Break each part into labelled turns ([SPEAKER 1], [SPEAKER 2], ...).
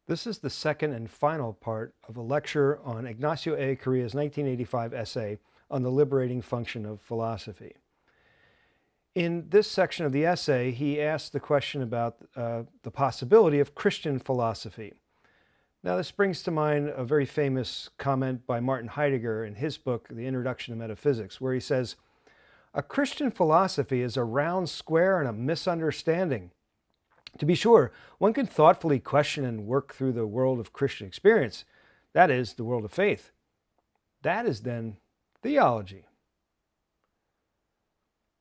[SPEAKER 1] This is the second and final part of a lecture on Ignacio Ellacuria's 1985 essay on the liberating function of philosophy. In this section of the essay, he asks the question about the possibility of Christian philosophy. Now, this brings to mind a very famous comment by Martin Heidegger in his book, The Introduction to Metaphysics, where he says, "A Christian philosophy is a round square and a misunderstanding. To be sure, one can thoughtfully question and work through the world of Christian experience, that is, the world of faith. That is then theology."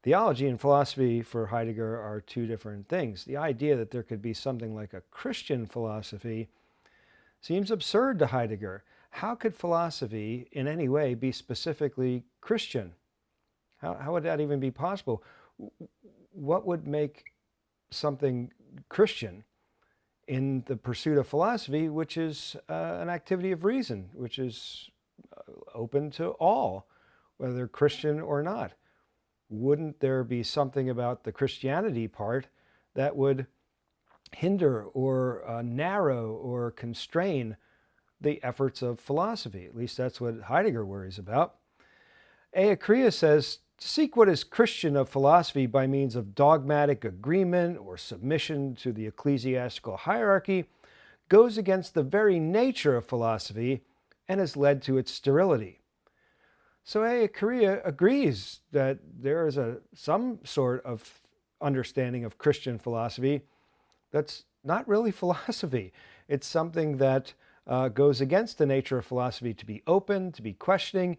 [SPEAKER 1] Theology and philosophy for Heidegger are two different things. The idea that there could be something like a Christian philosophy seems absurd to Heidegger. How could philosophy in any way be specifically Christian? How would that even be possible? What would make something Christian in the pursuit of philosophy, which is an activity of reason, which is open to all, whether Christian or not? Wouldn't there be something about the Christianity part that would hinder or narrow or constrain the efforts of philosophy? At least that's what Heidegger worries about. Ellacuria says, to seek what is Christian of philosophy by means of dogmatic agreement or submission to the ecclesiastical hierarchy goes against the very nature of philosophy and has led to its sterility. So Ellacuria agrees that there is some sort of understanding of Christian philosophy that's not really philosophy. It's something that goes against the nature of philosophy to be open, to be questioning,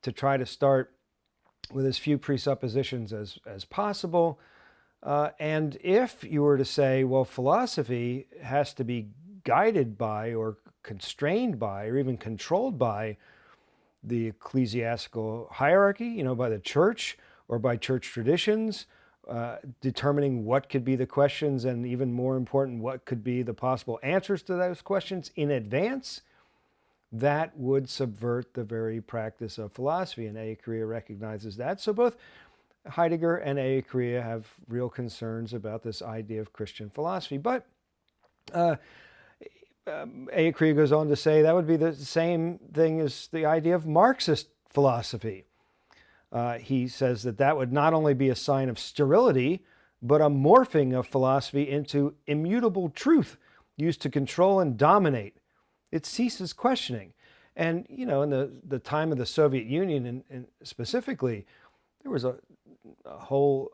[SPEAKER 1] to try to start with as few presuppositions as possible. And if you were to say, well, philosophy has to be guided by or constrained by or even controlled by the ecclesiastical hierarchy, by the church or by church traditions, determining what could be the questions and, even more important, what could be the possible answers to those questions in advance, that would subvert the very practice of philosophy, and Ellacuria recognizes that. So both Heidegger and Ellacuria have real concerns about this idea of Christian philosophy. But Ellacuria goes on to say that would be the same thing as the idea of Marxist philosophy. He says that would not only be a sign of sterility, but a morphing of philosophy into immutable truth used to control and dominate. It ceases questioning. And, in the time of the Soviet Union, and specifically, there was a whole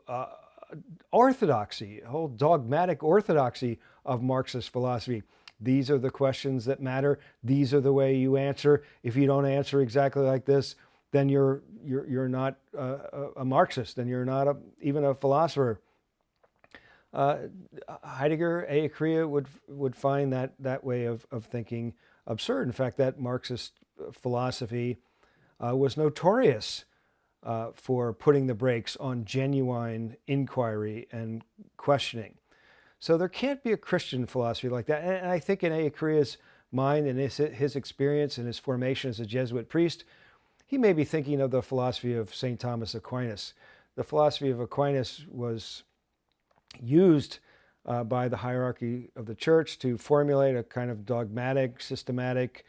[SPEAKER 1] orthodoxy, a whole dogmatic orthodoxy of Marxist philosophy. These are the questions that matter. These are the way you answer. If you don't answer exactly like this, then you're not a Marxist, and you're not even a philosopher. Heidegger, Ellacuria would find that way of thinking absurd. In fact, that Marxist philosophy was notorious for putting the brakes on genuine inquiry and questioning. So there can't be a Christian philosophy like that. And I think in Ellacuria's mind and his experience and his formation as a Jesuit priest, he may be thinking of the philosophy of St. Thomas Aquinas. The philosophy of Aquinas was used by the hierarchy of the church to formulate a kind of dogmatic, systematic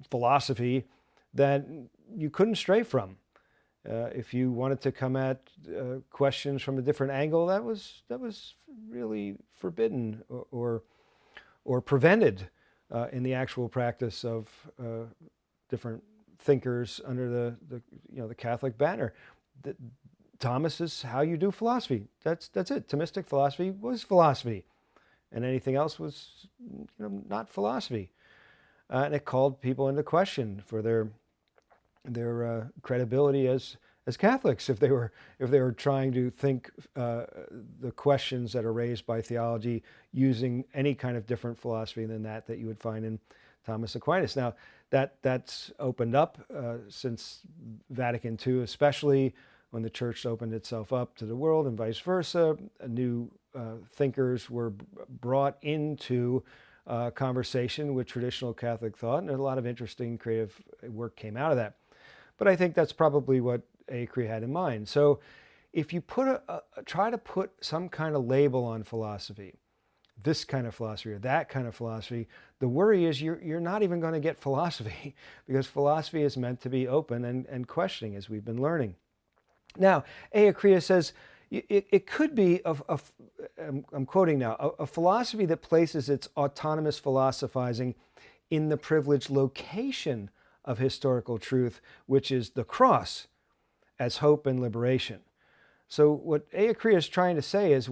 [SPEAKER 1] philosophy that you couldn't stray from. If you wanted to come at questions from a different angle, that was really forbidden or prevented in the actual practice of different thinkers under the Catholic banner. Thomas is how you do philosophy. That's it. Thomistic philosophy was philosophy, and anything else was not philosophy. And it called people into question for their credibility as Catholics if they were trying to think the questions that are raised by theology using any kind of different philosophy than that you would find in Thomas Aquinas. Now that's opened up since Vatican II, especially when the church opened itself up to the world and vice versa. New thinkers were brought into conversation with traditional Catholic thought, and a lot of interesting creative work came out of that. But I think that's probably what Ellacuria had in mind. So if you try to put some kind of label on philosophy this kind of philosophy or that kind of philosophy. The worry is you're not even going to get philosophy because philosophy is meant to be open and questioning, as we've been learning. Now, Ellacuria says it could be, I'm quoting now, a philosophy that places its autonomous philosophizing in the privileged location of historical truth, which is the cross, as hope and liberation. So what Ellacuria is trying to say is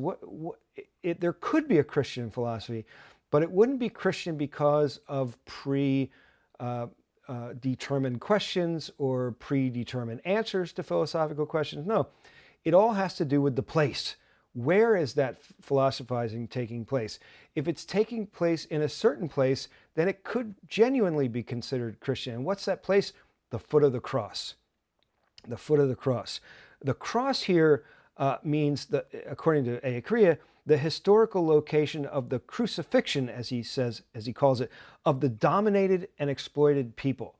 [SPEAKER 1] there could be a Christian philosophy, but it wouldn't be Christian because of determined questions or predetermined answers to philosophical questions. No, it all has to do with the place. Where is that philosophizing taking place? If it's taking place in a certain place, then it could genuinely be considered Christian. And what's that place? The foot of the cross. The foot of the cross. The cross here means, according to Ellacuria, the historical location of the crucifixion, as he says, as he calls it, of the dominated and exploited people.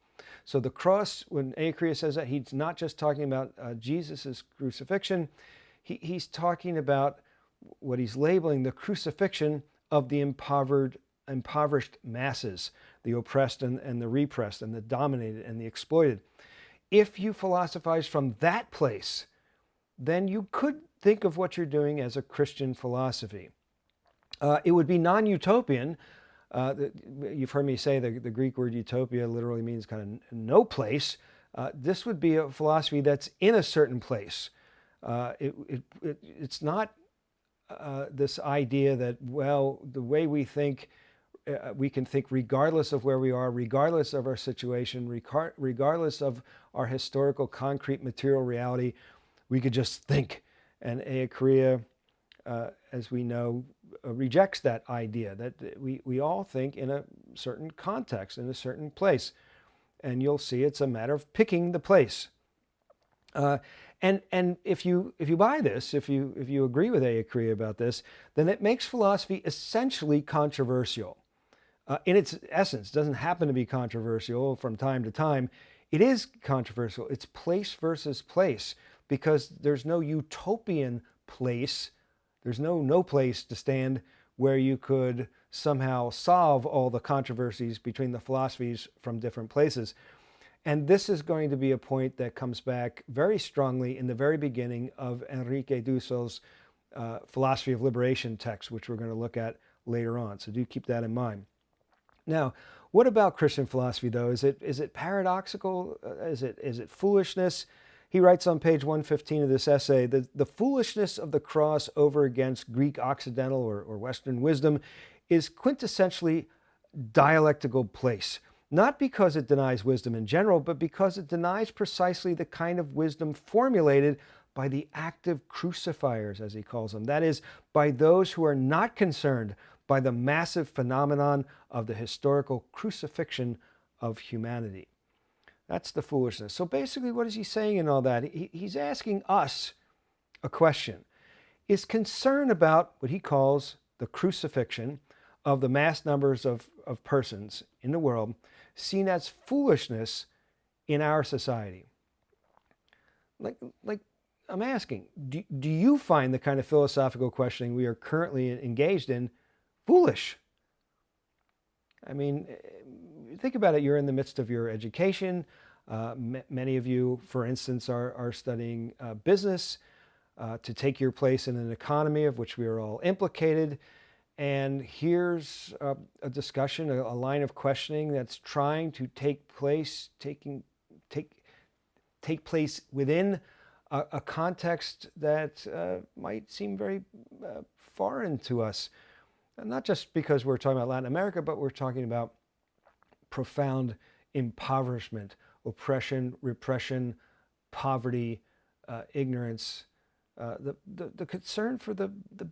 [SPEAKER 1] So the cross, when Ellacuria says that, he's not just talking about Jesus' crucifixion. He's talking about what he's labeling the crucifixion of the impoverished masses, the oppressed and the repressed, and the dominated and the exploited. If you philosophize from that place, then you could think of what you're doing as a Christian philosophy. It would be non-utopian. You've heard me say the Greek word utopia literally means kind of no place. This would be a philosophy that's in a certain place. It's not this idea that, well, the way we think, we can think regardless of where we are, regardless of our situation, regardless of our historical, concrete, material reality, we could just think. And Ellacuria, as we know, rejects that idea that we all think in a certain context, in a certain place. And you'll see it's a matter of picking the place. And if you buy this, if you agree with Ellacuria about this, then it makes philosophy essentially controversial. In its essence, it doesn't happen to be controversial from time to time. It is controversial. It's place versus place, because there's no utopian place. There's no place to stand where you could somehow solve all the controversies between the philosophies from different places. And this is going to be a point that comes back very strongly in the very beginning of Enrique Dusso's Philosophy of Liberation text, which we're going to look at later on. So do keep that in mind. Now, what about Christian philosophy, though? Is it paradoxical? Is it foolishness? He writes on page 115 of this essay, the foolishness of the cross over against Greek Occidental or Western wisdom is quintessentially dialectical place. Not because it denies wisdom in general, but because it denies precisely the kind of wisdom formulated by the active crucifiers, as he calls them. That is, by those who are not concerned by the massive phenomenon of the historical crucifixion of humanity. That's the foolishness. So basically, what is he saying in all that? He's asking us a question. Is concern about what he calls the crucifixion of the mass numbers of persons in the world seen as foolishness in our society? Like I'm asking, do you find the kind of philosophical questioning we are currently engaged in foolish? I mean, think about it. You're in the midst of your education. Many of you, for instance, are studying business to take your place in an economy of which we are all implicated. And here's a discussion, a line of questioning that's trying to take place within a context that might seem very foreign to us. Not just because we're talking about Latin America, but we're talking about profound impoverishment, oppression, repression, poverty, ignorance, the concern for the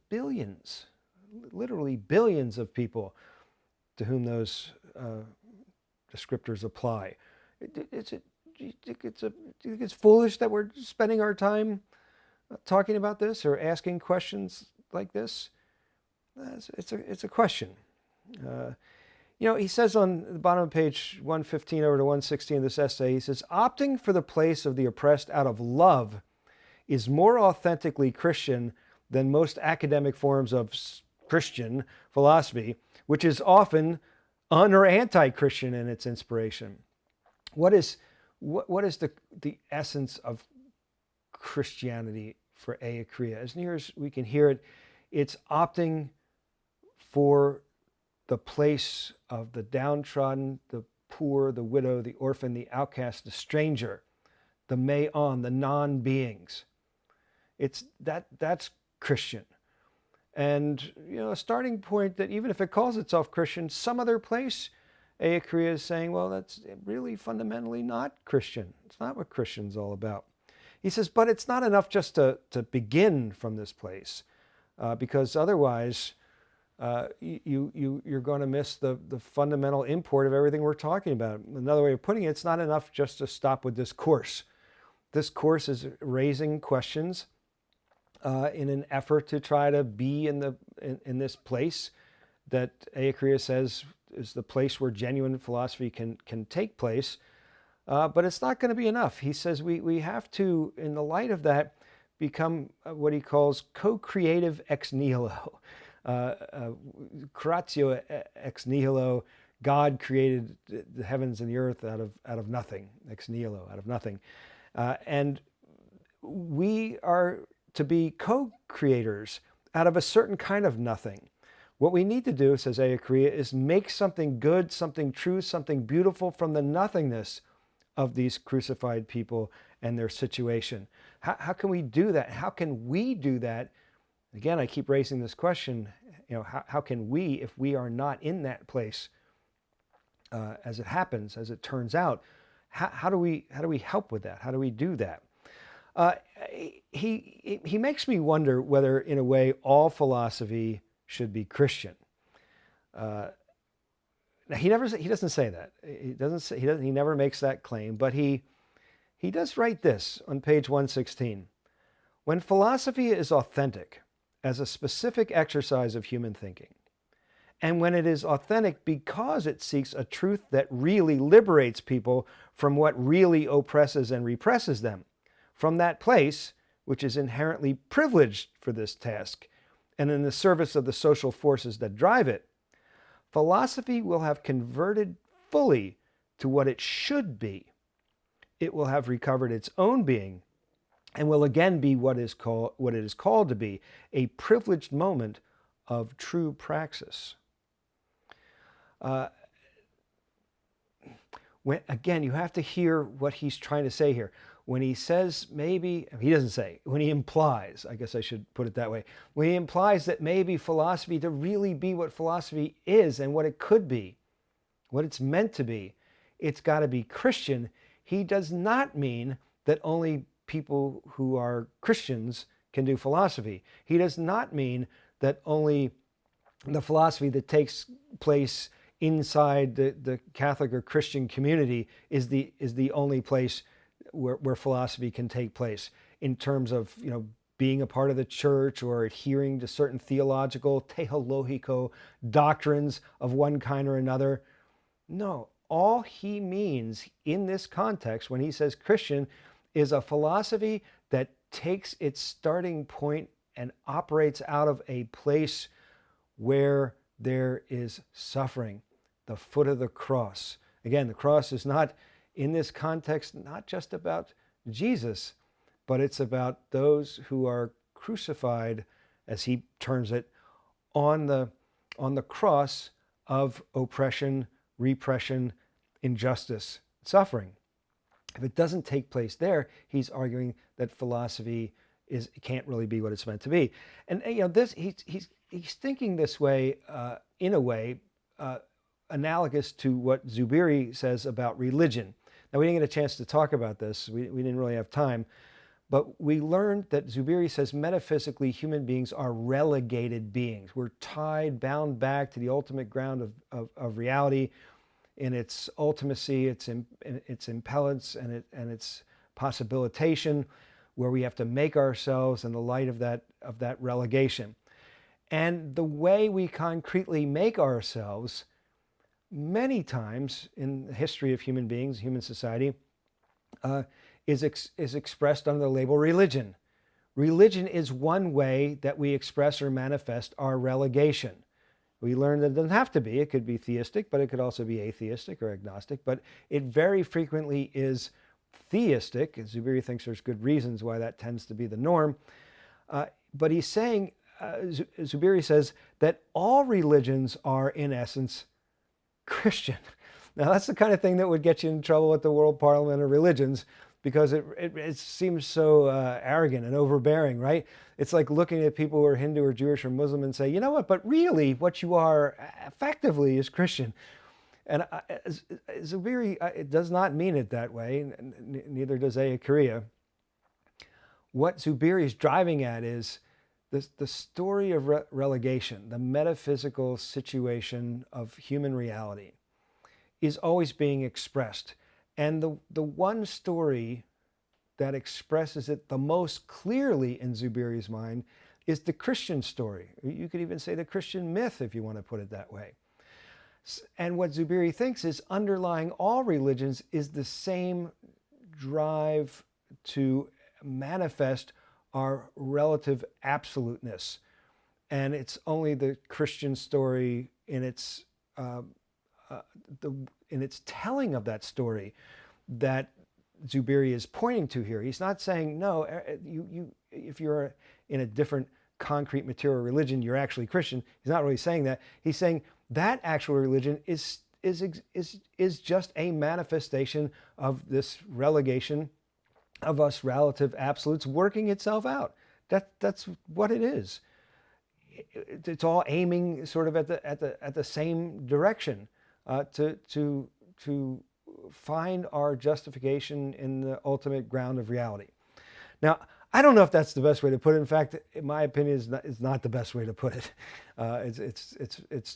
[SPEAKER 1] billions, literally billions of people to whom those descriptors apply. Do you think it's foolish that we're spending our time talking about this or asking questions like this? It's a question. He says on the bottom of page 115 over to 116 of this essay, he says, opting for the place of the oppressed out of love is more authentically Christian than most academic forms of Christian philosophy, which is often or anti-Christian in its inspiration. What is the essence of Christianity for Ellacuria? As near as we can hear it, it's opting for the place of the downtrodden, the poor, the widow, the orphan, the outcast, the stranger, the meon, the non-beings. That's Christian. And a starting point that even if it calls itself Christian, some other place, Ellacuria is saying, well, that's really fundamentally not Christian. It's not what Christian's all about. He says, but it's not enough just to begin from this place, because otherwise you're going to miss the fundamental import of everything we're talking about. Another way of putting it, it's not enough just to stop with this course. This course is raising questions in an effort to try to be in this place that Ellacuria says is the place where genuine philosophy can take place. But it's not going to be enough. He says we have to, in the light of that, become what he calls co-creative ex nihilo. Creatio ex nihilo. God created the heavens and the earth out of nothing, ex nihilo, out of nothing. And we are to be co-creators out of a certain kind of nothing. What we need to do, says Ellacuria, is make something good, something true, something beautiful from the nothingness of these crucified people and their situation. How can we do that? How can we do that? Again, I keep raising this question, how can we, if we are not in that place, as it happens, as it turns out, how do we help with that? How do we do that? He makes me wonder whether, in a way, all philosophy should be Christian. Now he doesn't say that. He never makes that claim, but he does write this on page 116. When philosophy is authentic as a specific exercise of human thinking, and when it is authentic because it seeks a truth that really liberates people from what really oppresses and represses them, from that place, which is inherently privileged for this task, and in the service of the social forces that drive it, philosophy will have converted fully to what it should be. It will have recovered its own being and will again be what it is called to be, a privileged moment of true praxis. Again, you have to hear what he's trying to say here. When he says maybe, he doesn't say, when he implies, I guess I should put it that way, when he implies that maybe philosophy, to really be what philosophy is and what it could be, what it's meant to be, it's got to be Christian. He does not mean that only people who are Christians can do philosophy. He does not mean that only the philosophy that takes place inside the Catholic or Christian community is the only place where philosophy can take place in terms of being a part of the church or adhering to certain theological, theologico doctrines of one kind or another. No, all he means in this context when he says Christian is a philosophy that takes its starting point and operates out of a place where there is suffering, the foot of the cross. Again, the cross is not, in this context, not just about Jesus, but it's about those who are crucified, as he terms it, on the cross of oppression, repression, injustice, suffering. If it doesn't take place there, he's arguing that philosophy can't really be what it's meant to be. And this he's thinking this way in a way analogous to what Zubiri says about religion. Now, we didn't get a chance to talk about this. We didn't really have time. But we learned that Zubiri says metaphysically human beings are relegated beings. We're tied, bound back to the ultimate ground of reality in its ultimacy, its impellence, and its possibilitation, where we have to make ourselves in the light of that relegation. And the way we concretely make ourselves, many times in the history of human beings, human society, is expressed under the label religion. Religion is one way that we express or manifest our relegation. We learned that it doesn't have to be. It could be theistic, but it could also be atheistic or agnostic. But it very frequently is theistic. And Zubiri thinks there's good reasons why that tends to be the norm. But he's saying, Zubiri says, that all religions are, in essence, Christian. Now, that's the kind of thing that would get you in trouble at the World Parliament of Religions, because it seems so arrogant and overbearing, right? It's like looking at people who are Hindu or Jewish or Muslim and say, you know what, but really what you are effectively is Christian. And Zubiri it does not mean it that way, neither does Ellacuria. What Zubiri is driving at is the story of relegation, the metaphysical situation of human reality, is always being expressed. And the one story that expresses it the most clearly in Zubiri's mind is the Christian story. You could even say the Christian myth, if you want to put it that way. And what Zubiri thinks is underlying all religions is the same drive to manifest our relative absoluteness. And it's only the Christian story in its telling of that story that Zubiri is pointing to here. He's not saying, no, if you're in a different concrete material religion, you're actually Christian. He's not really saying that. He's saying that actual religion is just a manifestation of this relegation of us relative absolutes working itself out. That's what it is. It's all aiming sort of at the same direction, to find our justification in the ultimate ground of reality. Now, I don't know if that's the best way to put it. In fact, in my opinion, it's not the best way to put it. It's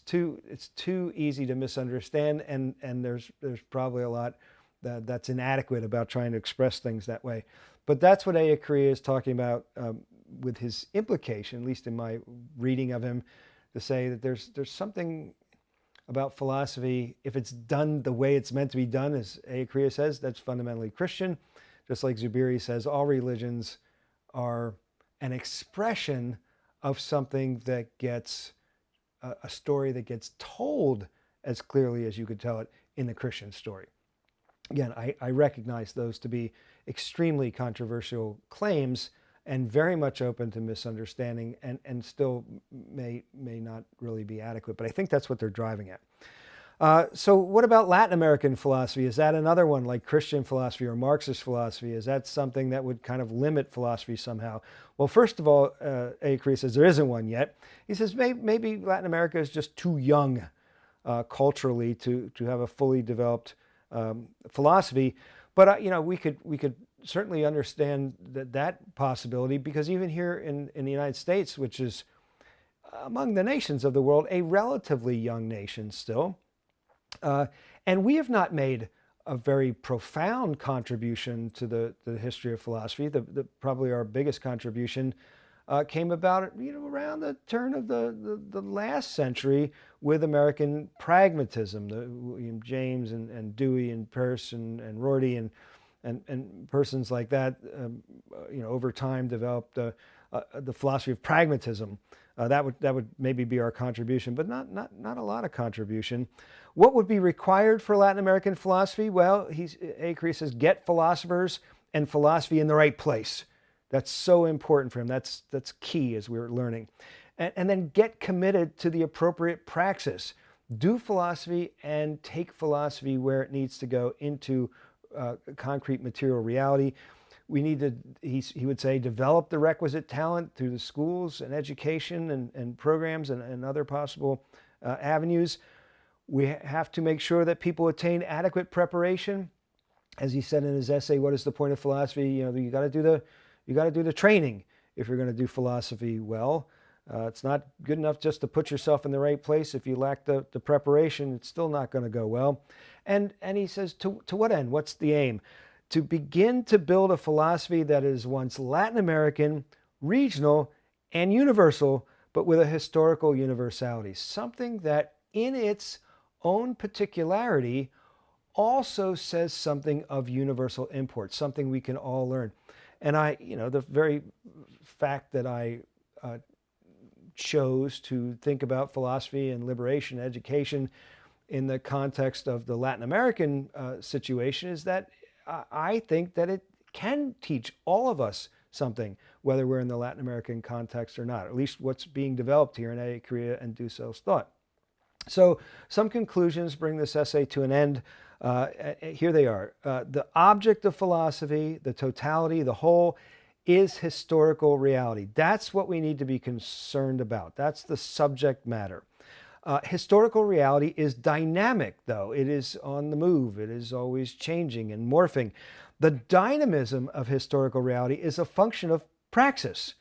[SPEAKER 1] too easy to misunderstand, and there's probably a lot that's inadequate about trying to express things that way. But that's what Ellacuria is talking about with his implication, at least in my reading of him, to say that there's something about philosophy, if it's done the way it's meant to be done, as Ellacuria says, that's fundamentally Christian. Just like Zubiri says, all religions are an expression of something that gets a story that gets told as clearly as you could tell it in the Christian story. Again, I recognize those to be extremely controversial claims and very much open to misunderstanding, and still may not really be adequate. But I think that's what they're driving at. So what about Latin American philosophy? Is that another one like Christian philosophy or Marxist philosophy? Is that something that would kind of limit philosophy somehow? Well, first of all, Ellacuria says there isn't one yet. He says maybe Latin America is just too young culturally to have a fully developed philosophy. But we could certainly understand that possibility, because even here in the United States, which is among the nations of the world, a relatively young nation still, and we have not made a very profound contribution to the history of philosophy. Probably our biggest contribution came about around the turn of the last century with American pragmatism. William James and Dewey and Peirce and Rorty and persons like that, over time developed the philosophy of pragmatism. That would maybe be our contribution, but not a lot of contribution. What would be required for Latin American philosophy? Well, Ellacuria says, get philosophers and philosophy in the right place. That's so important for him. That's key, as we're learning. And then get committed to the appropriate praxis. Do philosophy and take philosophy where it needs to go, into concrete material reality. We need to, he would say, develop the requisite talent through the schools and education and programs and other possible avenues. We have to make sure that people attain adequate preparation. As he said in his essay, "What is the point of philosophy?" You got to do the training if you're going to do philosophy well. It's not good enough just to put yourself in the right place. If you lack the preparation, it's still not going to go well. And he says, to what end? What's the aim? To begin to build a philosophy that is once Latin American, regional, and universal, but with a historical universality. Something that in its own particularity also says something of universal import, something we can all learn. And the very fact that I chose to think about philosophy and liberation education in the context of the Latin American situation is that I think that it can teach all of us something, whether we're in the Latin American context or not, at least what's being developed here in Ellacuria and Dussels' thought. So some conclusions bring this essay to an end. Here they are. The object of philosophy, the totality, the whole, is historical reality. That's what we need to be concerned about. That's the subject matter. Historical reality is dynamic, though. It is on the move. It is always changing and morphing. The dynamism of historical reality is a function of praxis.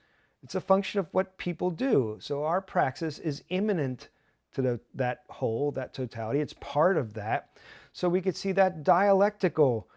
[SPEAKER 1] It's a function of what people do. So our praxis is immanent to that whole, that totality. It's part of that. So we could see that dialectical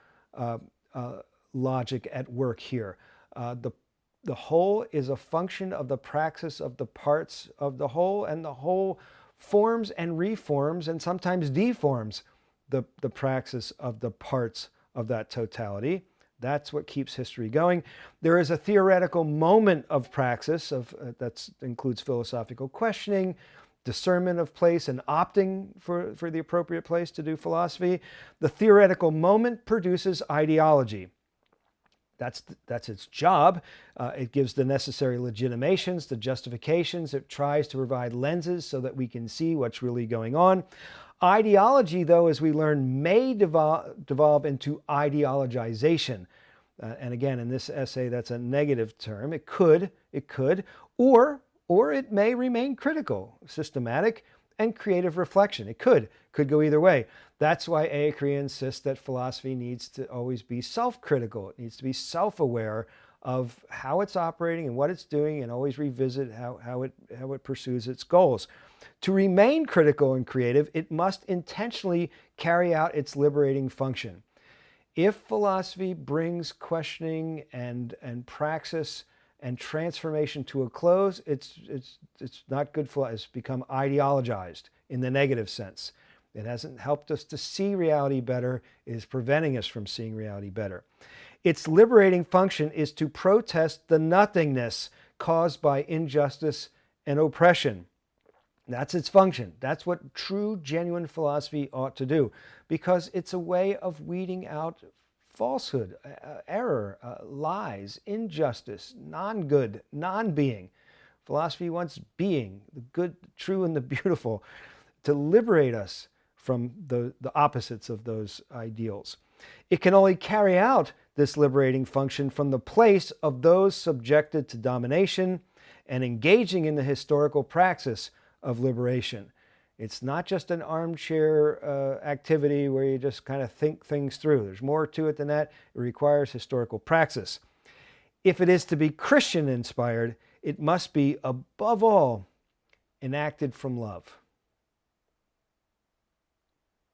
[SPEAKER 1] logic at work here. The whole is a function of the praxis of the parts of the whole, and the whole forms and reforms and sometimes deforms the praxis of the parts of that totality. That's what keeps history going. There is a theoretical moment of praxis that includes philosophical questioning, discernment of place, and opting for the appropriate place to do philosophy. The theoretical moment produces ideology. That's its job. It gives the necessary legitimations, the justifications. It tries to provide lenses so that we can see what's really going on. Ideology, though, as we learn, may devolve into ideologization. And again, in this essay, that's a negative term. It could, or it may remain critical, systematic, and creative reflection. It could go either way. That's why Ellacuria insists that philosophy needs to always be self-critical. It needs to be self-aware of how it's operating and what it's doing, and always revisit how it pursues its goals. To remain critical and creative, it must intentionally carry out its liberating function. If philosophy brings questioning and praxis and transformation to a close, it's not good for us. It's become ideologized in the negative sense. It hasn't helped us to see reality better. It is preventing us from seeing reality better. Its liberating function is to protest the nothingness caused by injustice and oppression. That's its function. That's what true, genuine philosophy ought to do, because it's a way of weeding out falsehood, error, lies, injustice, non-good, non-being. Philosophy wants being, the good, true, and the beautiful, to liberate us from the opposites of those ideals. It can only carry out this liberating function from the place of those subjected to domination and engaging in the historical praxis of liberation. It's not just an armchair activity where you just kind of think things through. There's more to it than that. It requires historical praxis. If it is to be Christian inspired, it must be, above all, enacted from love.